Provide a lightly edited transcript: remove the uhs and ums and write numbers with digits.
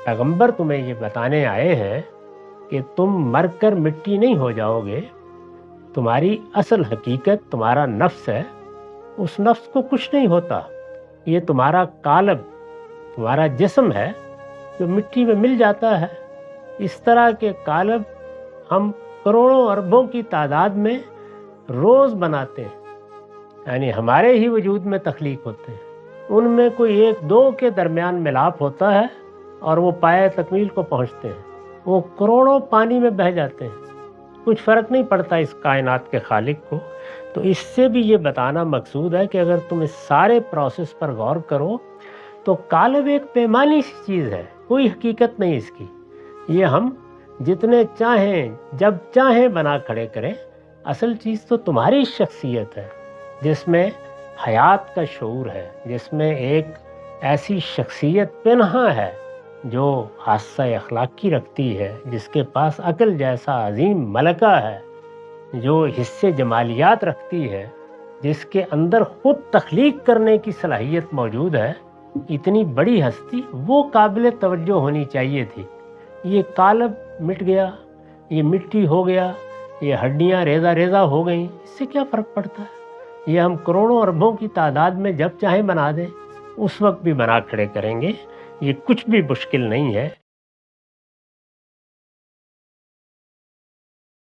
पैगंबर तुम्हें ये बताने आए हैं कि तुम मर कर मिट्टी नहीं हो जाओगे। तुम्हारी असल हकीकत तुम्हारा नफ्स है। उस नफ्स को कुछ नहीं होता। ये तुम्हारा कालब, तुम्हारा जिस्म है जो मिट्टी में मिल जाता है। इस तरह के कालब हम करोड़ों अरबों की तादाद में रोज़ बनाते हैं, यानी हमारे ही वजूद में तख्लीक होते हैं। उनमें कोई एक दो के दरमियान मिलाप होता है और वो पाए तकमील को पहुंचते हैं। वो करोड़ों पानी में बह जाते हैं, कुछ फ़र्क नहीं पड़ता इस कायनात के खालिक को। तो इससे भी ये बताना मकसूद है कि अगर तुम इस सारे प्रोसेस पर गौर करो तो कालब एक पैमानी सी चीज़ है, कोई हकीकत नहीं इसकी। ये हम जितने चाहें जब चाहें बना खड़े करें, असल चीज़ तो तुम्हारी शख्सियत है जिसमें हयात का शऊर है, जिसमें एक ऐसी शख्सियत पिन्हा है जो हास्सा अखलाकी रखती है, जिसके पास अक्ल जैसा अजीम मलका है, जो हिस्से जमालियात रखती है, जिसके अंदर खुद तख्लीक करने की सलाहियत मौजूद है। इतनी बड़ी हस्ती वो काबिल तवज्जो होनी चाहिए थी। ये कालब मिट गया, ये मिट्टी हो गया, ये हड्डियाँ रेज़ा रेज़ा हो गई, इससे क्या फ़र्क पड़ता है? ये हम करोड़ों अरबों की तादाद में जब चाहें बना दें, उस वक्त भी बना खड़े करेंगे। ये कुछ भी मुश्किल नहीं है।